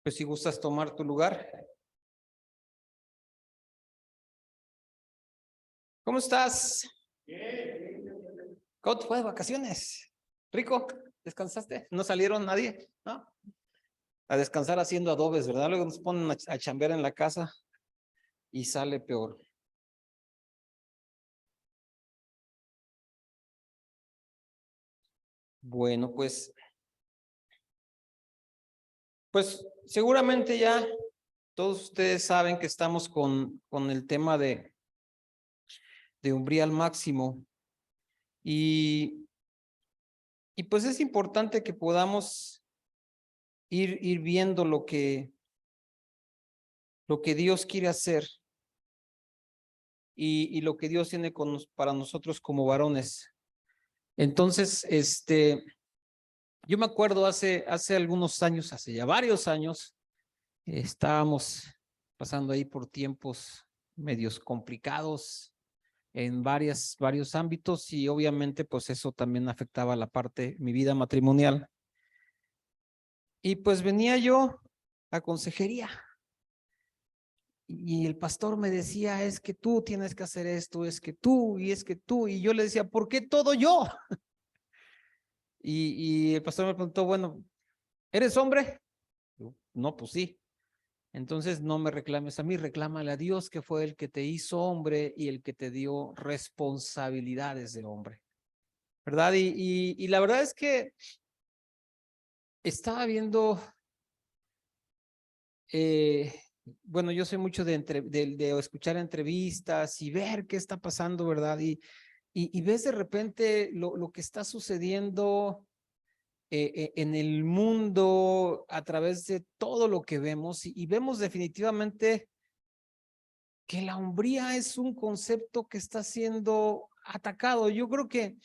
Pues si gustas tomar tu lugar. ¿Cómo estás? ¿Cómo te fue de vacaciones? ¿Rico? ¿Descansaste? ¿No salieron nadie? ¿No? A descansar haciendo adobes, ¿verdad? Luego nos ponen a chambear en la casa y sale peor. Bueno, pues seguramente ya todos ustedes saben que estamos con el tema de umbría al máximo y, y pues es importante que podamos ir viendo lo que Dios quiere hacer y lo que Dios tiene para nosotros como varones. Entonces, yo me acuerdo hace algunos años, hace ya varios años, estábamos pasando ahí por tiempos medios complicados en varios ámbitos y obviamente pues eso también afectaba mi vida matrimonial. Y pues venía yo a consejería y el pastor me decía, es que tú tienes que hacer esto, es que tú, y yo le decía, ¿por qué todo yo? Y el pastor me preguntó, bueno, ¿eres hombre? Yo, no, pues sí. Entonces no me reclames a mí, reclámale a Dios que fue el que te hizo hombre y el que te dio responsabilidades de hombre, ¿verdad? Y la verdad es que estaba viendo, eh, bueno, yo soy mucho de escuchar entrevistas y ver qué está pasando, ¿verdad? Y ves de repente lo que está sucediendo en el mundo a través de todo lo que vemos y vemos definitivamente que la hombría es un concepto que está siendo atacado. Yo creo que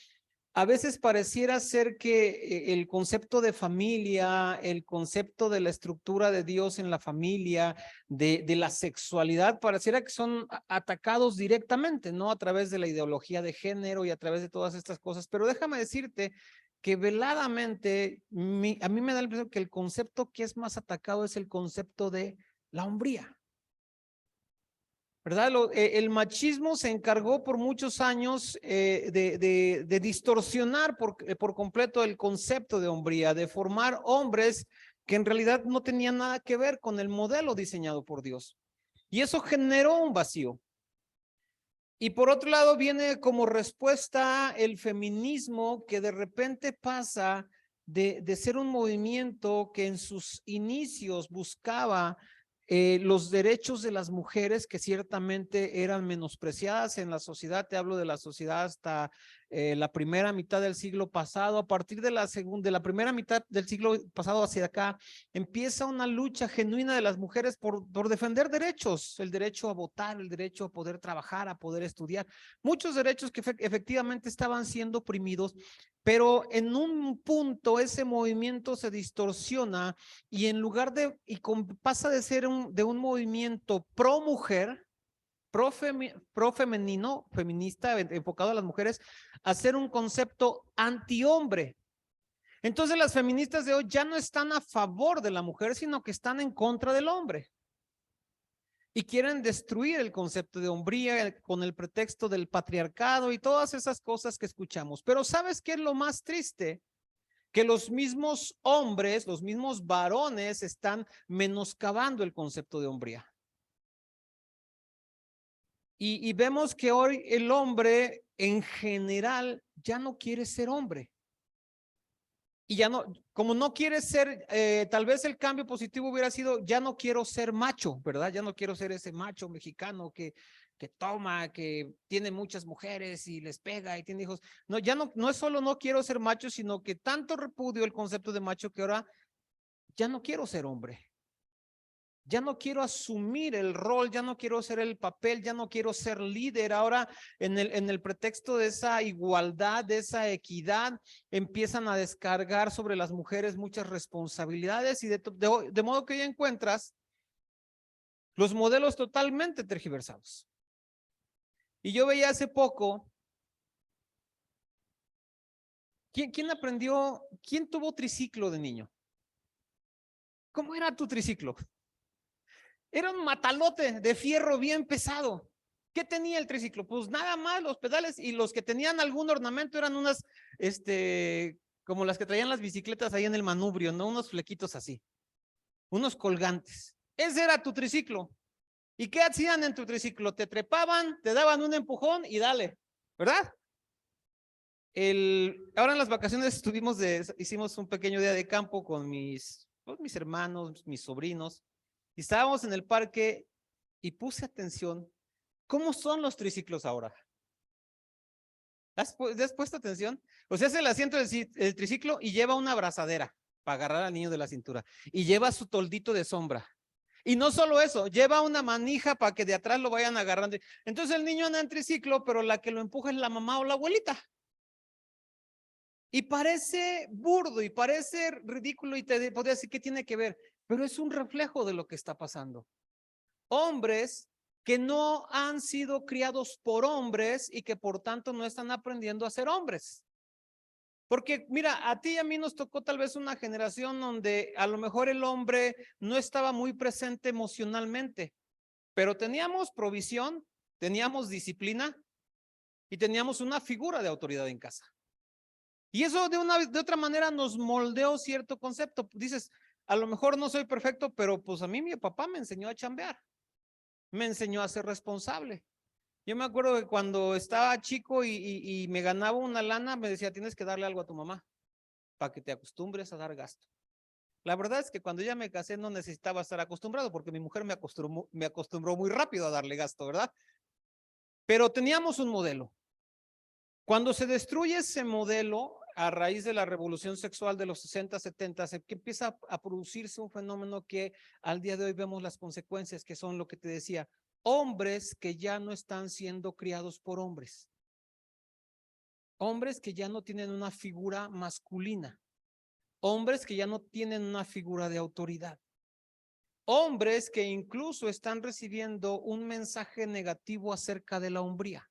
a veces pareciera ser que el concepto de familia, el concepto de la estructura de Dios en la familia, de la sexualidad, pareciera que son atacados directamente, ¿no? A través de la ideología de género y a través de todas estas cosas. Pero déjame decirte que veladamente a mí me da la impresión que el concepto que es más atacado es el concepto de la hombría. ¿Verdad? El machismo se encargó por muchos años de distorsionar por completo el concepto de hombría, de formar hombres que en realidad no tenían nada que ver con el modelo diseñado por Dios. Y eso generó un vacío. Y por otro lado viene como respuesta el feminismo que de repente pasa de ser un movimiento que en sus inicios buscaba los derechos de las mujeres que ciertamente eran menospreciadas en la sociedad. Te hablo de la sociedad hasta la primera mitad del siglo pasado. A partir de la primera mitad del siglo pasado hacia acá, empieza una lucha genuina de las mujeres por defender derechos, el derecho a votar, el derecho a poder trabajar, a poder estudiar, muchos derechos que efectivamente estaban siendo oprimidos, pero en un punto ese movimiento se distorsiona y en lugar pasa de ser de un movimiento pro mujer, pro femenino, feminista, enfocado a las mujeres, a ser un concepto anti hombre. Entonces las feministas de hoy ya no están a favor de la mujer, sino que están en contra del hombre. Y quieren destruir el concepto de hombría con el pretexto del patriarcado y todas esas cosas que escuchamos. Pero ¿sabes qué es lo más triste? Que los mismos hombres, los mismos varones están menoscabando el concepto de hombría. Y vemos que hoy el hombre en general ya no quiere ser hombre. Y ya no, como no quiere ser, tal vez el cambio positivo hubiera sido, ya no quiero ser macho, ¿verdad? Ya no quiero ser ese macho mexicano que toma, que tiene muchas mujeres y les pega y tiene hijos. No, ya no es solo no quiero ser macho, sino que tanto repudio el concepto de macho que ahora ya no quiero ser hombre. Ya no quiero asumir el rol, ya no quiero ser el papel, ya no quiero ser líder. Ahora, en el pretexto de esa igualdad, de esa equidad, empiezan a descargar sobre las mujeres muchas responsabilidades y de modo que hoy encuentras los modelos totalmente tergiversados. Y yo veía hace poco, ¿quién tuvo triciclo de niño? ¿Cómo era tu triciclo? Era un matalote de fierro bien pesado. ¿Qué tenía el triciclo? Pues nada más los pedales, y los que tenían algún ornamento eran unas, como las que traían las bicicletas ahí en el manubrio, ¿no? Unos flequitos así, unos colgantes. Ese era tu triciclo. ¿Y qué hacían en tu triciclo? Te trepaban, te daban un empujón y dale, ¿verdad? Ahora en las vacaciones hicimos un pequeño día de campo con mis hermanos, mis sobrinos, y estábamos en el parque y puse atención. ¿Cómo son los triciclos ahora? ¿Has puesto atención? O sea, es el asiento del triciclo y lleva una abrazadera para agarrar al niño de la cintura. Y lleva su toldito de sombra. Y no solo eso, lleva una manija para que de atrás lo vayan agarrando. Entonces el niño anda en triciclo, pero la que lo empuja es la mamá o la abuelita. Y parece burdo y parece ridículo y te podría decir qué tiene que ver, pero es un reflejo de lo que está pasando. Hombres que no han sido criados por hombres y que por tanto no están aprendiendo a ser hombres. Porque mira, a ti y a mí nos tocó tal vez una generación donde a lo mejor el hombre no estaba muy presente emocionalmente, pero teníamos provisión, teníamos disciplina y teníamos una figura de autoridad en casa. Y eso de otra manera nos moldeó cierto concepto. Dices, a lo mejor no soy perfecto, pero pues a mí mi papá me enseñó a chambear, me enseñó a ser responsable. Yo me acuerdo que cuando estaba chico y me ganaba una lana, me decía, tienes que darle algo a tu mamá para que te acostumbres a dar gasto. La verdad es que cuando ya me casé no necesitaba estar acostumbrado porque mi mujer me acostumbró muy rápido a darle gasto, ¿verdad? Pero teníamos un modelo. Cuando se destruye ese modelo, a raíz de la revolución sexual de los 60, 70, que empieza a producirse un fenómeno que al día de hoy vemos las consecuencias, que son lo que te decía, hombres que ya no están siendo criados por hombres. Hombres que ya no tienen una figura masculina. Hombres que ya no tienen una figura de autoridad. Hombres que incluso están recibiendo un mensaje negativo acerca de la hombría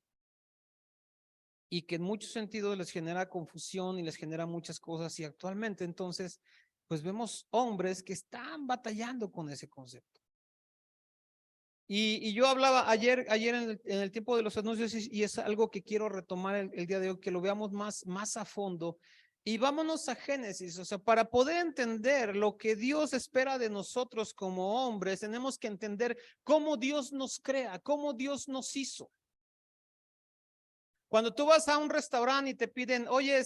y que en muchos sentidos les genera confusión y les genera muchas cosas, y actualmente entonces pues vemos hombres que están batallando con ese concepto. Y yo hablaba ayer en el tiempo de los anuncios, y es algo que quiero retomar el día de hoy, que lo veamos más a fondo. Y vámonos a Génesis, o sea, para poder entender lo que Dios espera de nosotros como hombres, tenemos que entender cómo Dios nos crea, cómo Dios nos hizo. Cuando tú vas a un restaurante y te piden, oye,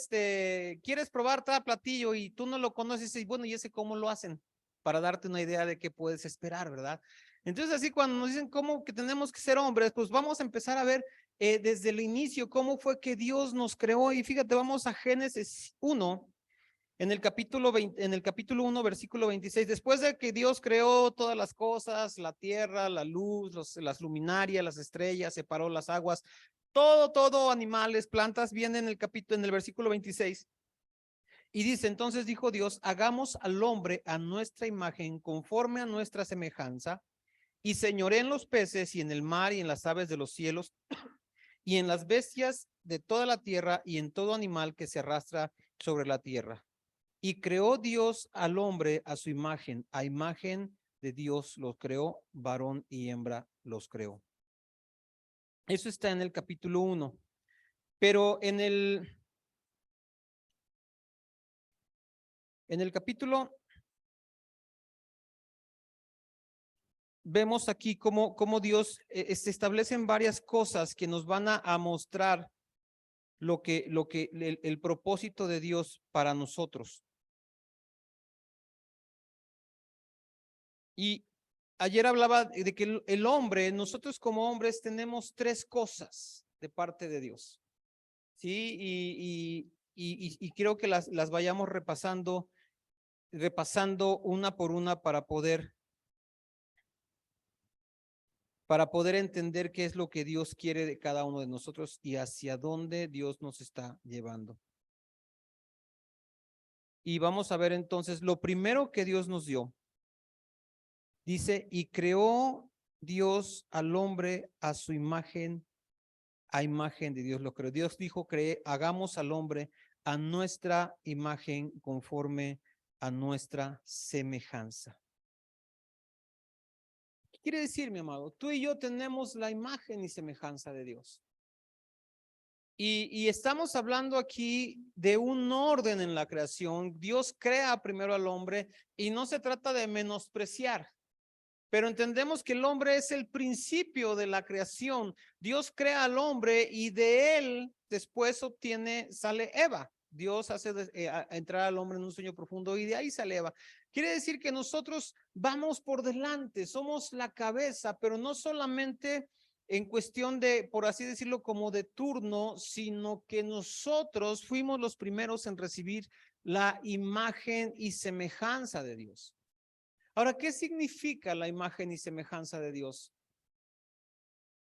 ¿quieres probar tal platillo? Y tú no lo conoces, y bueno, ¿y ese cómo lo hacen? Para darte una idea de qué puedes esperar, ¿verdad? Entonces, así cuando nos dicen cómo que tenemos que ser hombres, pues vamos a empezar a ver desde el inicio cómo fue que Dios nos creó. Y fíjate, vamos a Génesis 1, en el capítulo 1, versículo 26. Después de que Dios creó todas las cosas, la tierra, la luz, las luminarias, las estrellas, separó las aguas, todo, animales, plantas, viene en el versículo 26. Y dice, entonces dijo Dios, hagamos al hombre a nuestra imagen, conforme a nuestra semejanza, y señoré en los peces y en el mar y en las aves de los cielos y en las bestias de toda la tierra y en todo animal que se arrastra sobre la tierra. Y creó Dios al hombre a su imagen, a imagen de Dios los creó, varón y hembra los creó. Eso está en el capítulo 1. Pero en el capítulo vemos aquí cómo Dios se establecen varias cosas que nos van a mostrar el propósito de Dios para nosotros. Y ayer hablaba de que el hombre, nosotros como hombres tenemos tres cosas de parte de Dios. Sí, y creo que las vayamos repasando una por una para poder entender qué es lo que Dios quiere de cada uno de nosotros y hacia dónde Dios nos está llevando. Y vamos a ver entonces lo primero que Dios nos dio. Dice, y creó Dios al hombre a su imagen, a imagen de Dios lo creó. Dios dijo, hagamos al hombre a nuestra imagen conforme a nuestra semejanza. quiere decir, mi amado? Tú y yo tenemos la imagen y semejanza de Dios. Y estamos hablando aquí de un orden en la creación. Dios crea primero al hombre y no se trata de menospreciar, pero entendemos que el hombre es el principio de la creación. Dios crea al hombre y de él después sale Eva. Dios hace entrar al hombre en un sueño profundo y de ahí sale Eva. Quiere decir que nosotros vamos por delante, somos la cabeza, pero no solamente en cuestión de, por así decirlo, como de turno, sino que nosotros fuimos los primeros en recibir la imagen y semejanza de Dios. Ahora, ¿qué significa la imagen y semejanza de Dios?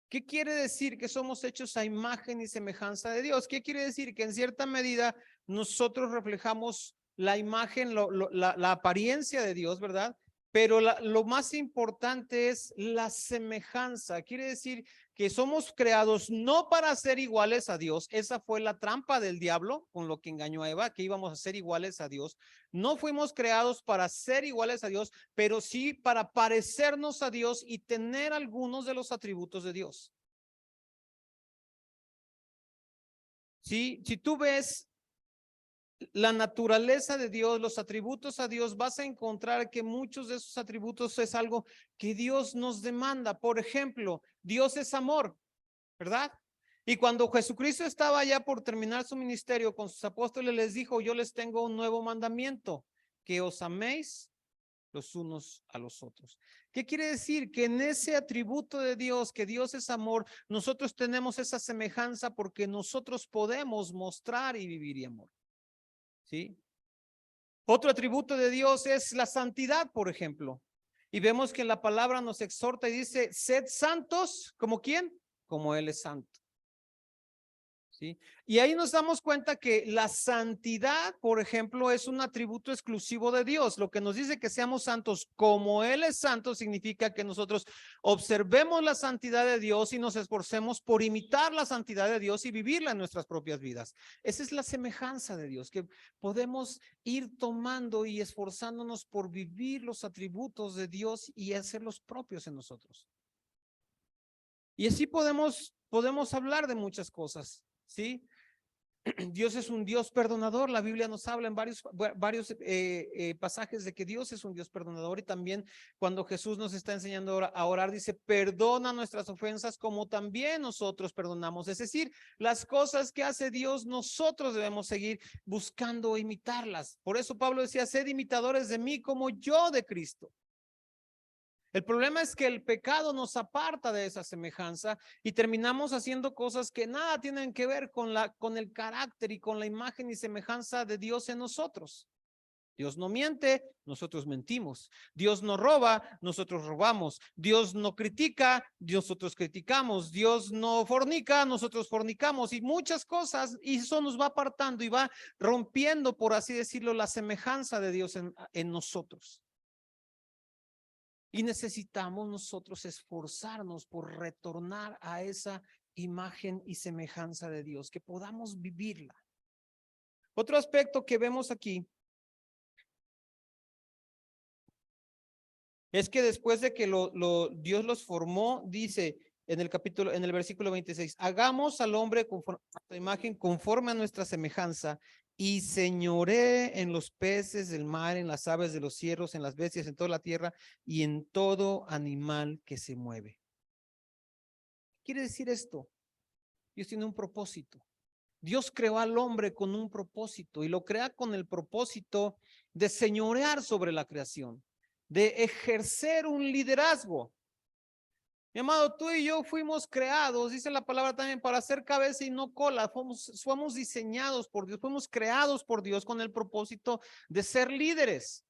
¿Qué quiere decir que somos hechos a imagen y semejanza de Dios? ¿Qué quiere decir? Que en cierta medida nosotros reflejamos la imagen, la apariencia de Dios, ¿verdad? Pero lo más importante es la semejanza. Quiere decir que somos creados no para ser iguales a Dios. Esa fue la trampa del diablo con lo que engañó a Eva, que íbamos a ser iguales a Dios. No fuimos creados para ser iguales a Dios, pero sí para parecernos a Dios y tener algunos de los atributos de Dios. Sí, si tú ves la naturaleza de Dios, los atributos a Dios, vas a encontrar que muchos de esos atributos es algo que Dios nos demanda. Por ejemplo, Dios es amor, ¿verdad? Y cuando Jesucristo estaba ya por terminar su ministerio con sus apóstoles, les dijo, yo les tengo un nuevo mandamiento, que os améis los unos a los otros. ¿Qué quiere decir? Que en ese atributo de Dios, que Dios es amor, nosotros tenemos esa semejanza porque nosotros podemos mostrar y vivir amor. ¿Sí? Otro atributo de Dios es la santidad, por ejemplo. Y vemos que en la palabra nos exhorta y dice, sed santos, ¿como quién? Como Él es santo. ¿Sí? Y ahí nos damos cuenta que la santidad, por ejemplo, es un atributo exclusivo de Dios. Lo que nos dice que seamos santos como Él es santo significa que nosotros observemos la santidad de Dios y nos esforcemos por imitar la santidad de Dios y vivirla en nuestras propias vidas. Esa es la semejanza de Dios, que podemos ir tomando y esforzándonos por vivir los atributos de Dios y hacerlos propios en nosotros. Y así podemos hablar de muchas cosas. ¿Sí? Dios es un Dios perdonador. La Biblia nos habla en varios pasajes de que Dios es un Dios perdonador, y también cuando Jesús nos está enseñando a orar, dice, perdona nuestras ofensas como también nosotros perdonamos. Es decir, las cosas que hace Dios, nosotros debemos seguir buscando imitarlas. Por eso Pablo decía, sed imitadores de mí como yo de Cristo. El problema es que el pecado nos aparta de esa semejanza y terminamos haciendo cosas que nada tienen que ver con el carácter y con la imagen y semejanza de Dios en nosotros. Dios no miente, nosotros mentimos. Dios no roba, nosotros robamos. Dios no critica, nosotros criticamos. Dios no fornica, nosotros fornicamos, y muchas cosas, y eso nos va apartando y va rompiendo, por así decirlo, la semejanza de Dios en nosotros. Y necesitamos nosotros esforzarnos por retornar a esa imagen y semejanza de Dios, que podamos vivirla. Otro aspecto que vemos aquí es que después de que Dios los formó, dice en el versículo 26, hagamos al hombre conforme a nuestra imagen, conforme a nuestra semejanza, y señoree en los peces del mar, en las aves de los cielos, en las bestias, en toda la tierra y en todo animal que se mueve. ¿Qué quiere decir esto? Dios tiene un propósito. Dios creó al hombre con un propósito, y lo crea con el propósito de señorear sobre la creación, de ejercer un liderazgo. Mi amado, tú y yo fuimos creados, dice la palabra también, para ser cabeza y no cola. Fuimos diseñados por Dios, fuimos creados por Dios con el propósito de ser líderes,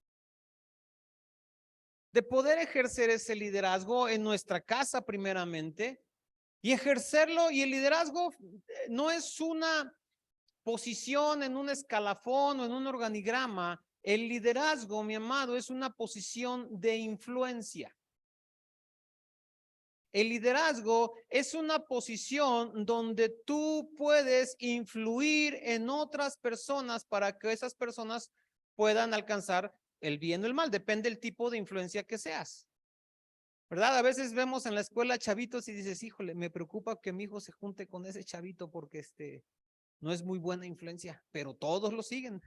de poder ejercer ese liderazgo en nuestra casa primeramente, y ejercerlo. Y el liderazgo no es una posición en un escalafón o en un organigrama. El liderazgo, mi amado, es una posición de influencia. El liderazgo es una posición donde tú puedes influir en otras personas para que esas personas puedan alcanzar el bien o el mal. Depende del tipo de influencia que seas. ¿verdad? A veces vemos en la escuela chavitos y dices, híjole, me preocupa que mi hijo se junte con ese chavito porque no es muy buena influencia, pero todos lo siguen.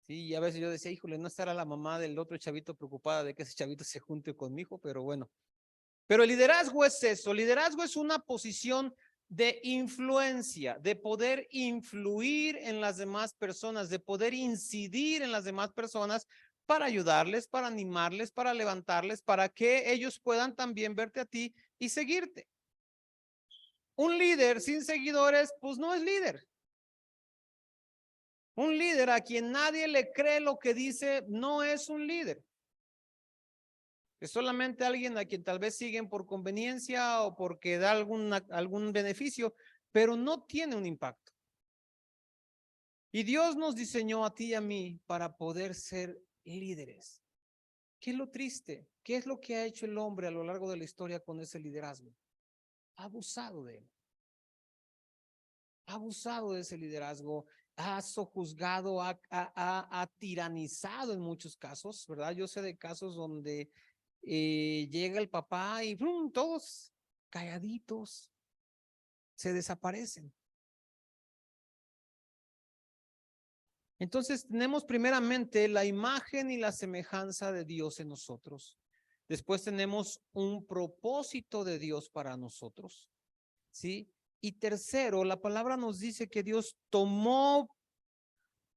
Sí, y a veces yo decía, híjole, no estará la mamá del otro chavito preocupada de que ese chavito se junte con mi hijo, pero bueno. Pero el liderazgo es eso, liderazgo es una posición de influencia, de poder influir en las demás personas, de poder incidir en las demás personas para ayudarles, para animarles, para levantarles, para que ellos puedan también verte a ti y seguirte. Un líder sin seguidores, pues no es líder. Un líder a quien nadie le cree lo que dice, no es un líder. Es solamente alguien a quien tal vez siguen por conveniencia o porque da algún beneficio, pero no tiene un impacto. Y Dios nos diseñó a ti y a mí para poder ser líderes. ¿Qué es lo triste? ¿Qué es lo que ha hecho el hombre a lo largo de la historia con ese liderazgo? Ha abusado de él. Ha abusado de ese liderazgo, ha sojuzgado, ha tiranizado en muchos casos, ¿verdad? Yo sé de casos donde llega el papá y todos calladitos se desaparecen. Entonces tenemos primeramente la imagen y la semejanza de Dios en nosotros. Después tenemos un propósito de Dios para nosotros, ¿sí? Y tercero, la palabra nos dice que Dios tomó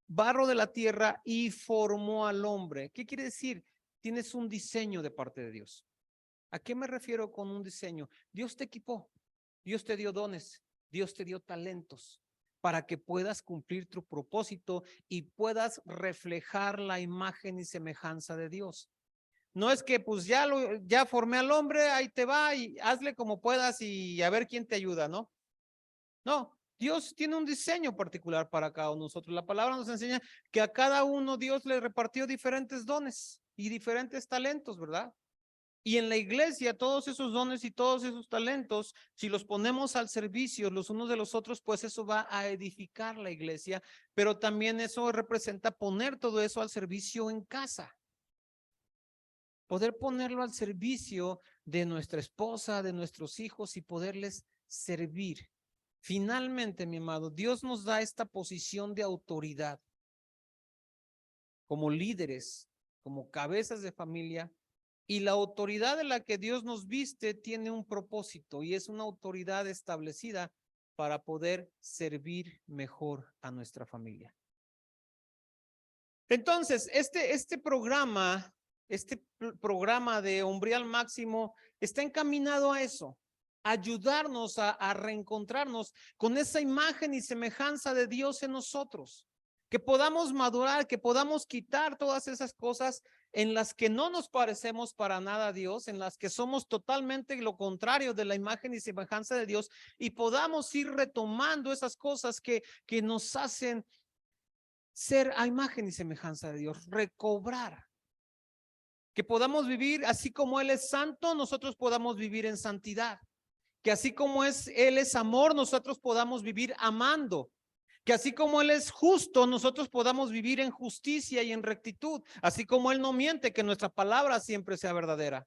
barro de la tierra y formó al hombre. ¿Qué quiere decir? Tienes un diseño de parte de Dios. ¿A qué me refiero con un diseño? Dios te equipó, Dios te dio dones, Dios te dio talentos para que puedas cumplir tu propósito y puedas reflejar la imagen y semejanza de Dios. No es que pues ya formé al hombre, ahí te va y hazle como puedas y a ver quién te ayuda, ¿no? No, Dios tiene un diseño particular para cada uno de nosotros. La palabra nos enseña que a cada uno Dios le repartió diferentes dones y diferentes talentos, ¿verdad? Y en la iglesia, todos esos dones y todos esos talentos, si los ponemos al servicio los unos de los otros, pues eso va a edificar la iglesia, pero también eso representa poner todo eso al servicio en casa. Poder ponerlo al servicio de nuestra esposa, de nuestros hijos y poderles servir. Finalmente, mi amado, Dios nos da esta posición de autoridad como líderes, como cabezas de familia, y la autoridad de la que Dios nos viste tiene un propósito y es una autoridad establecida para poder servir mejor a nuestra familia. Entonces, este programa de Hombría al Máximo está encaminado a eso, ayudarnos a reencontrarnos con esa imagen y semejanza de Dios en nosotros, que podamos madurar, que podamos quitar todas esas cosas en las que no nos parecemos para nada a Dios, en las que somos totalmente lo contrario de la imagen y semejanza de Dios, y podamos ir retomando esas cosas que nos hacen ser a imagen y semejanza de Dios, recobrar. Que podamos vivir así como Él es santo, nosotros podamos vivir en santidad. Que así como Él es amor, nosotros podamos vivir amando. Que así como Él es justo, nosotros podamos vivir en justicia y en rectitud. Así como Él no miente, que nuestra palabra siempre sea verdadera.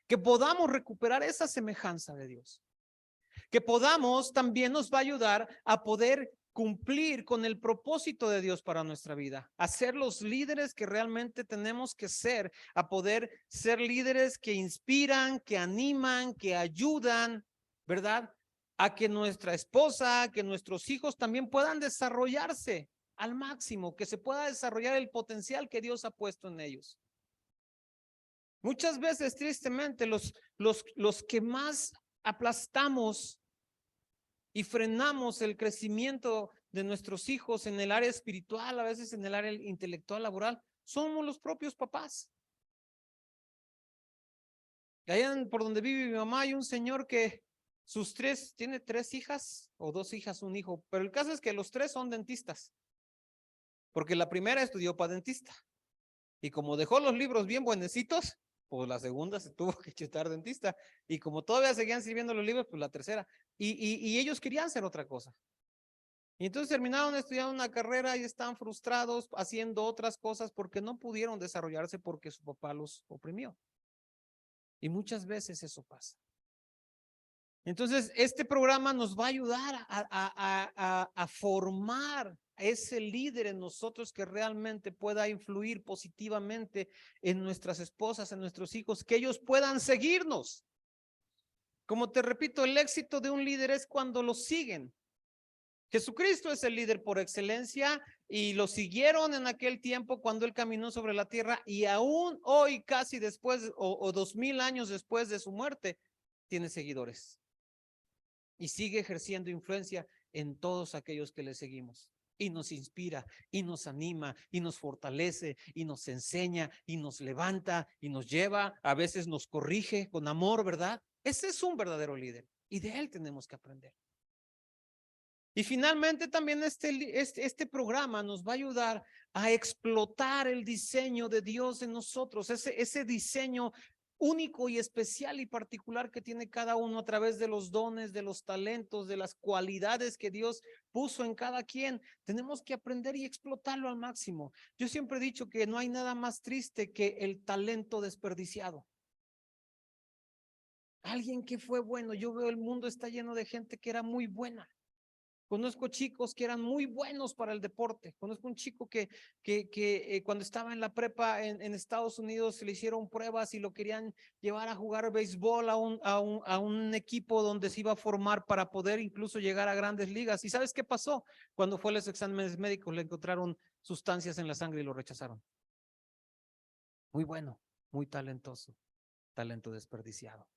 Que podamos recuperar esa semejanza de Dios. Que podamos también nos va a ayudar a poder cumplir con el propósito de Dios para nuestra vida, a ser los líderes que realmente tenemos que ser, a poder ser líderes que inspiran, que animan, que ayudan, ¿verdad? A que nuestra esposa, que nuestros hijos también puedan desarrollarse al máximo, que se pueda desarrollar el potencial que Dios ha puesto en ellos. Muchas veces, tristemente, los que más aplastamos y frenamos el crecimiento de nuestros hijos en el área espiritual, a veces en el área intelectual, laboral, somos los propios papás. Allá por donde vive mi mamá hay un señor que tiene 3 hijas o 2 hijas, un hijo, pero el caso es que los 3 son dentistas, porque la primera estudió para dentista y como dejó los libros bien buenecitos, pues la segunda se tuvo que chutar dentista y como todavía seguían sirviendo los libros, pues la tercera y ellos querían hacer otra cosa. Y entonces terminaron estudiando una carrera y están frustrados haciendo otras cosas porque no pudieron desarrollarse porque su papá los oprimió. Y muchas veces eso pasa. Entonces, este programa nos va a ayudar a formar a ese líder en nosotros que realmente pueda influir positivamente en nuestras esposas, en nuestros hijos, que ellos puedan seguirnos. Como te repito, el éxito de un líder es cuando lo siguen. Jesucristo es el líder por excelencia y lo siguieron en aquel tiempo cuando él caminó sobre la tierra, y aún hoy, casi después o 2000 años después de su muerte, tiene seguidores y sigue ejerciendo influencia en todos aquellos que le seguimos. Y nos inspira, y nos anima, y nos fortalece, y nos enseña, y nos levanta, y nos lleva, a veces nos corrige con amor, ¿verdad? Ese es un verdadero líder, y de él tenemos que aprender. Y finalmente también este programa nos va a ayudar a explotar el diseño de Dios en nosotros, ese diseño único y especial y particular que tiene cada uno a través de los dones, de los talentos, de las cualidades que Dios puso en cada quien. Tenemos que aprender y explotarlo al máximo. Yo siempre he dicho que no hay nada más triste que el talento desperdiciado. Alguien que fue bueno, yo veo el mundo está lleno de gente que era muy buena. Conozco chicos que eran muy buenos para el deporte. Conozco un chico que cuando estaba en la prepa en Estados Unidos se le hicieron pruebas y lo querían llevar a jugar béisbol a un equipo donde se iba a formar para poder incluso llegar a grandes ligas. ¿Y sabes qué pasó? Cuando fue a los exámenes médicos le encontraron sustancias en la sangre y lo rechazaron. Muy bueno, muy talentoso, talento desperdiciado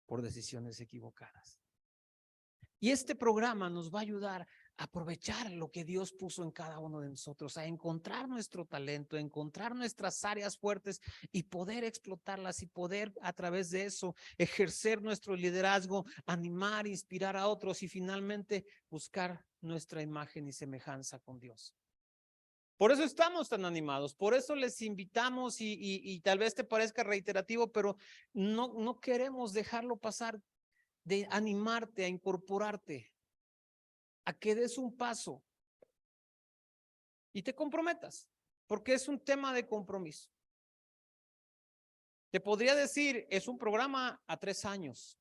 por decisiones equivocadas. Y este programa nos va a ayudar a aprovechar lo que Dios puso en cada uno de nosotros, a encontrar nuestro talento, a encontrar nuestras áreas fuertes y poder explotarlas y poder a través de eso ejercer nuestro liderazgo, animar, inspirar a otros y finalmente buscar nuestra imagen y semejanza con Dios. Por eso estamos tan animados, por eso les invitamos y tal vez te parezca reiterativo, pero no queremos dejarlo pasar, de animarte a incorporarte, a que des un paso y te comprometas, porque es un tema de compromiso. Te podría decir, es un programa a 3 años,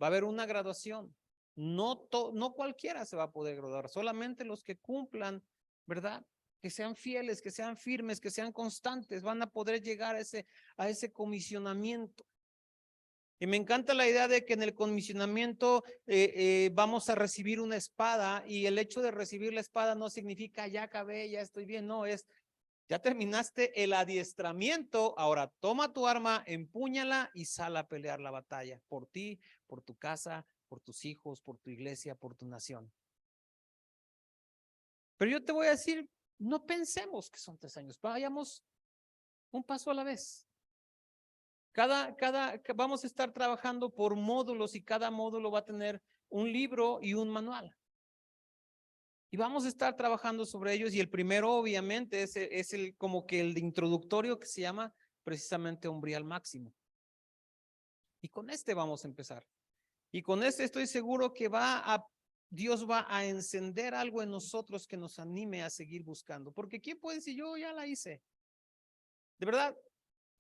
va a haber una graduación, no cualquiera se va a poder graduar, solamente los que cumplan, ¿verdad? Que sean fieles, que sean firmes, que sean constantes, van a poder llegar a ese comisionamiento. Y me encanta la idea de que en el comisionamiento vamos a recibir una espada, y el hecho de recibir la espada no significa ya acabé, ya estoy bien, no, es ya terminaste el adiestramiento, ahora toma tu arma, empúñala y sal a pelear la batalla por ti, por tu casa, por tus hijos, por tu iglesia, por tu nación. Pero yo te voy a decir, no pensemos que son 3 años, vayamos un paso a la vez. Vamos a estar trabajando por módulos y cada módulo va a tener un libro y un manual. Y vamos a estar trabajando sobre ellos, y el primero obviamente es como que el de introductorio, que se llama precisamente Hombría al Máximo. Y con este vamos a empezar. Y con este estoy seguro que Dios va a encender algo en nosotros que nos anime a seguir buscando. Porque ¿quién puede decir yo ya la hice? De verdad,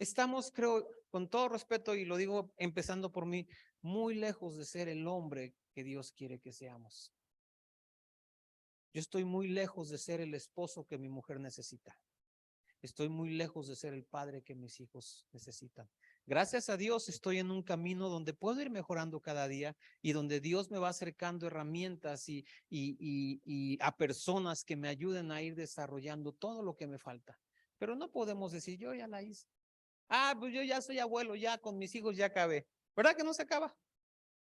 estamos, creo, con todo respeto, y lo digo empezando por mí, muy lejos de ser el hombre que Dios quiere que seamos. Yo estoy muy lejos de ser el esposo que mi mujer necesita. Estoy muy lejos de ser el padre que mis hijos necesitan. Gracias a Dios estoy en un camino donde puedo ir mejorando cada día y donde Dios me va acercando herramientas y a personas que me ayuden a ir desarrollando todo lo que me falta. Pero no podemos decir, yo ya la hice. Pues yo ya soy abuelo, ya con mis hijos ya acabé. ¿Verdad que no se acaba?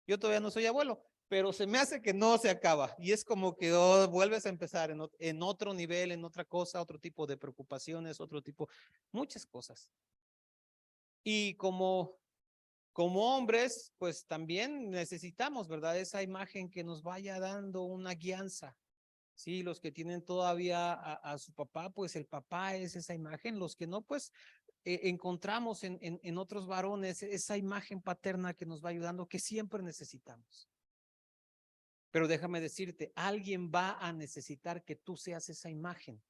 Yo todavía no soy abuelo, pero se me hace que no se acaba. Y es como que vuelves a empezar en otro nivel, en otra cosa, otro tipo de preocupaciones, otro tipo, muchas cosas. Y como hombres, pues también necesitamos, ¿verdad? Esa imagen que nos vaya dando una guianza. Sí, los que tienen todavía a su papá, pues el papá es esa imagen. Los que no, pues encontramos en otros varones esa imagen paterna que nos va ayudando, que siempre necesitamos. Pero déjame decirte, alguien va a necesitar que tú seas esa imagen.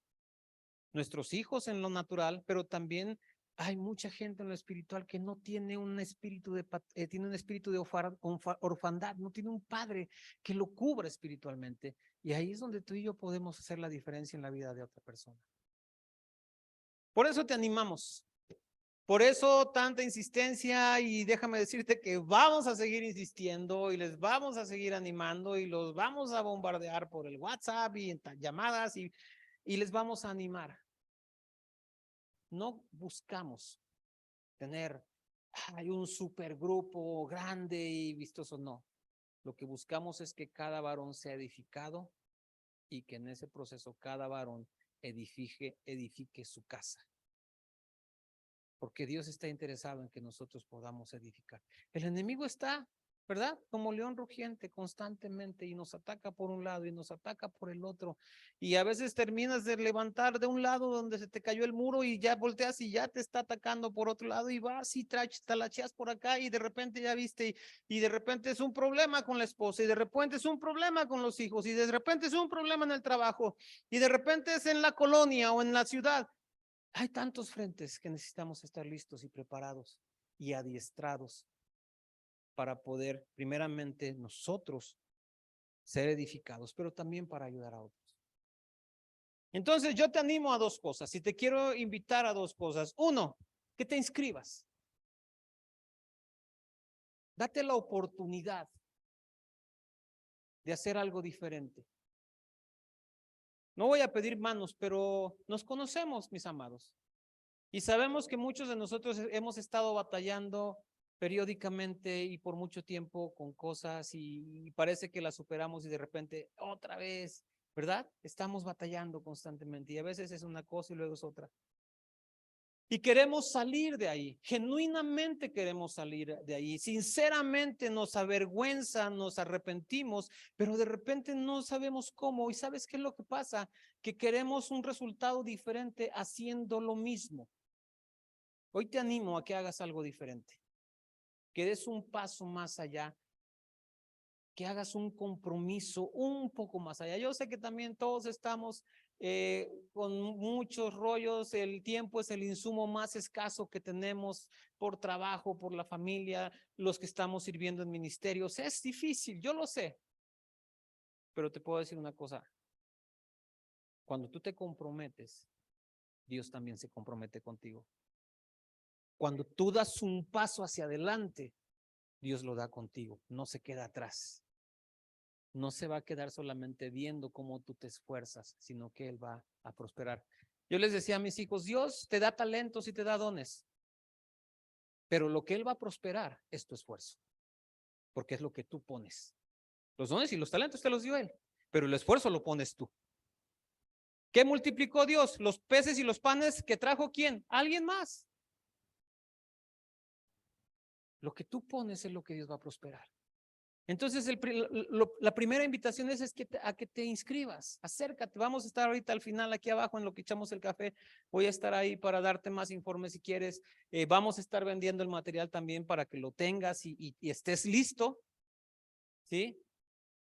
Nuestros hijos en lo natural, pero también hay mucha gente en lo espiritual que no tiene un espíritu tiene un espíritu de orfandad, no tiene un padre que lo cubra espiritualmente. Y ahí es donde tú y yo podemos hacer la diferencia en la vida de otra persona. Por eso te animamos. Por eso tanta insistencia, y déjame decirte que vamos a seguir insistiendo y les vamos a seguir animando y los vamos a bombardear por el WhatsApp y en llamadas y les vamos a animar. No buscamos tener un supergrupo grande y vistoso, no. Lo que buscamos es que cada varón sea edificado y que en ese proceso cada varón edifique su casa. Porque Dios está interesado en que nosotros podamos edificar. El enemigo está, ¿verdad? Como león rugiente constantemente y nos ataca por un lado y nos ataca por el otro. Y a veces terminas de levantar de un lado donde se te cayó el muro y ya volteas y ya te está atacando por otro lado y vas y talacheas por acá y de repente ya viste y de repente es un problema con la esposa y de repente es un problema con los hijos y de repente es un problema en el trabajo y de repente es en la colonia o en la ciudad. Hay tantos frentes que necesitamos estar listos y preparados y adiestrados para poder, primeramente, nosotros ser edificados, pero también para ayudar a otros. Entonces, yo te animo a dos cosas y te quiero invitar a dos cosas. Uno, que te inscribas. Date la oportunidad de hacer algo diferente. No voy a pedir manos, pero nos conocemos, mis amados. Y sabemos que muchos de nosotros hemos estado batallando periódicamente y por mucho tiempo con cosas y parece que las superamos y de repente otra vez, ¿verdad? Estamos batallando constantemente y a veces es una cosa y luego es otra. Y queremos salir de ahí, genuinamente queremos salir de ahí, sinceramente nos avergüenza, nos arrepentimos, pero de repente no sabemos cómo. ¿Y sabes qué es lo que pasa? Que queremos un resultado diferente haciendo lo mismo. Hoy te animo a que hagas algo diferente, que des un paso más allá, que hagas un compromiso un poco más allá. Yo sé que también todos estamos con muchos rollos, el tiempo es el insumo más escaso que tenemos por trabajo, por la familia, los que estamos sirviendo en ministerios. Es difícil, yo lo sé, pero te puedo decir una cosa, cuando tú te comprometes, Dios también se compromete contigo. Cuando tú das un paso hacia adelante, Dios lo da contigo, no se queda atrás. No se va a quedar solamente viendo cómo tú te esfuerzas, sino que Él va a prosperar. Yo les decía a mis hijos, Dios te da talentos y te da dones, pero lo que Él va a prosperar es tu esfuerzo, porque es lo que tú pones. Los dones y los talentos te los dio Él, pero el esfuerzo lo pones tú. ¿Qué multiplicó Dios? Los peces y los panes que trajo ¿quién? Alguien más. Lo que tú pones es lo que Dios va a prosperar. Entonces, la primera invitación es que a que te inscribas, acércate, vamos a estar ahorita al final aquí abajo en lo que echamos el café, voy a estar ahí para darte más informes si quieres, vamos a estar vendiendo el material también para que lo tengas y estés listo, ¿sí?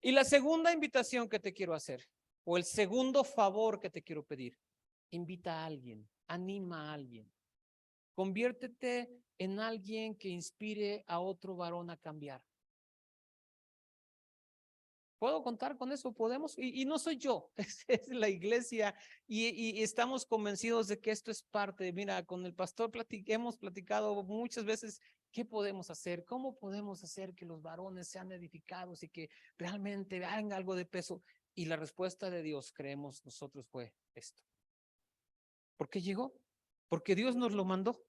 Y la segunda invitación que te quiero hacer, o el segundo favor que te quiero pedir, invita a alguien, anima a alguien, conviértete en alguien que inspire a otro varón a cambiar. ¿Puedo contar con eso? ¿Podemos? Y no soy yo, es la iglesia y estamos convencidos de que esto es parte. Mira, con el pastor hemos platicado muchas veces qué podemos hacer, cómo podemos hacer que los varones sean edificados y que realmente hagan algo de peso. Y la respuesta de Dios, creemos nosotros, fue esto. ¿Por qué llegó? Porque Dios nos lo mandó.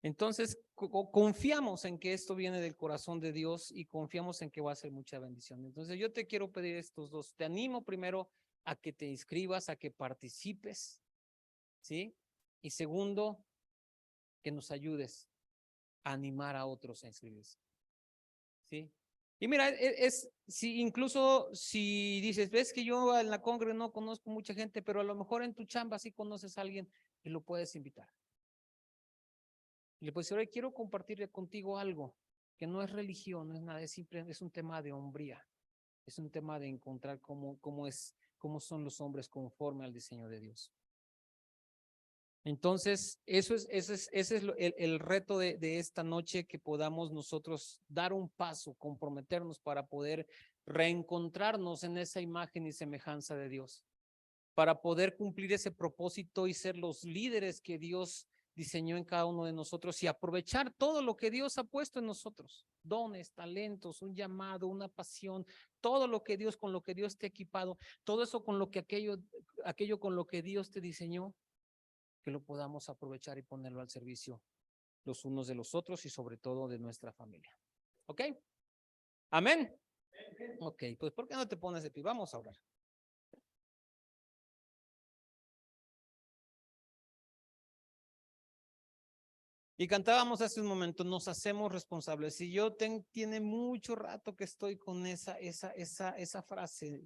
Entonces, confiamos en que esto viene del corazón de Dios y confiamos en que va a ser mucha bendición. Entonces, yo te quiero pedir estos dos. Te animo primero a que te inscribas, a que participes, ¿sí? Y segundo, que nos ayudes a animar a otros a inscribirse, ¿sí? Y mira, si incluso si dices, ves que yo en la congre no conozco mucha gente, pero a lo mejor en tu chamba sí conoces a alguien y lo puedes invitar. Y le puedes decir, oye, quiero compartir contigo algo que no es religión, no es nada, es un tema de hombría, es un tema de encontrar cómo son los hombres conforme al diseño de Dios. Entonces, ese es el reto de esta noche, que podamos nosotros dar un paso, comprometernos para poder reencontrarnos en esa imagen y semejanza de Dios, para poder cumplir ese propósito y ser los líderes que Dios diseñó en cada uno de nosotros y aprovechar todo lo que Dios ha puesto en nosotros, dones, talentos, un llamado, una pasión, todo lo que Dios, con lo que Dios te ha equipado, todo eso con lo que aquello con lo que Dios te diseñó, que lo podamos aprovechar y ponerlo al servicio los unos de los otros y sobre todo de nuestra familia. ¿Ok? Amén. Ok, pues ¿por qué no te pones de pie? Vamos a orar. Y cantábamos hace un momento, nos hacemos responsables. Y yo tiene mucho rato que estoy con esa frase.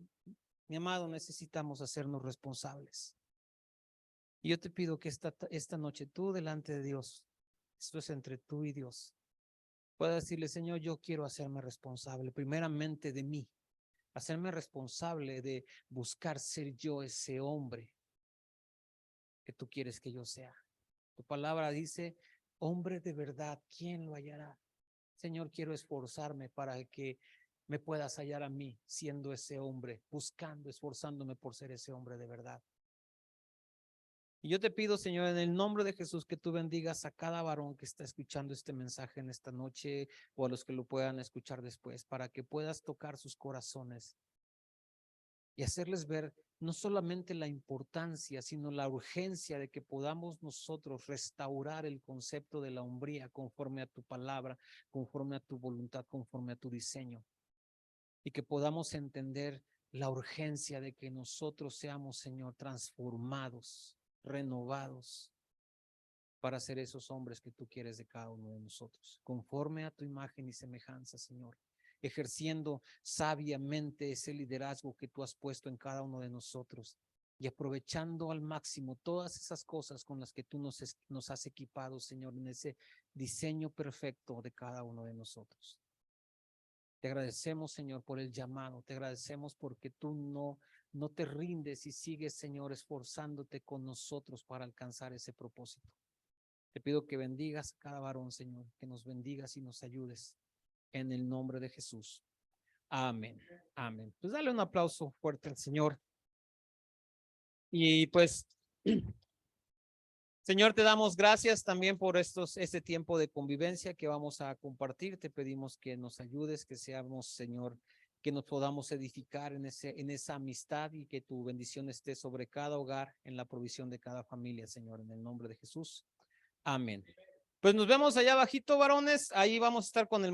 Mi amado, necesitamos hacernos responsables. Y yo te pido que esta noche tú delante de Dios, esto es entre tú y Dios, puedas decirle: Señor, yo quiero hacerme responsable primeramente de mí, hacerme responsable de buscar ser yo ese hombre que tú quieres que yo sea. Tu palabra dice: hombre de verdad, ¿quién lo hallará? Señor, quiero esforzarme para que me puedas hallar a mí siendo ese hombre, buscando, esforzándome por ser ese hombre de verdad. Y yo te pido, Señor, en el nombre de Jesús, que tú bendigas a cada varón que está escuchando este mensaje en esta noche, o a los que lo puedan escuchar después, para que puedas tocar sus corazones y hacerles ver no solamente la importancia, sino la urgencia de que podamos nosotros restaurar el concepto de la hombría conforme a tu palabra, conforme a tu voluntad, conforme a tu diseño, y que podamos entender la urgencia de que nosotros seamos, Señor, transformados, renovados, para ser esos hombres que tú quieres de cada uno de nosotros, conforme a tu imagen y semejanza, Señor, ejerciendo sabiamente ese liderazgo que tú has puesto en cada uno de nosotros y aprovechando al máximo todas esas cosas con las que tú nos has equipado, Señor, en ese diseño perfecto de cada uno de nosotros. Te agradecemos, Señor, por el llamado. Te agradecemos porque tú no te rindes y sigues, Señor, esforzándote con nosotros para alcanzar ese propósito. Te pido que bendigas a cada varón, Señor, que nos bendigas y nos ayudes en el nombre de Jesús. Amén. Amén. Pues dale un aplauso fuerte al Señor. Y pues, Señor, te damos gracias también por este tiempo de convivencia que vamos a compartir. Te pedimos que nos ayudes, que seamos, Señor, que nos podamos edificar en esa amistad, y que tu bendición esté sobre cada hogar, en la provisión de cada familia, Señor, en el nombre de Jesús. Amén. Pues nos vemos allá abajito, varones. Ahí vamos a estar con el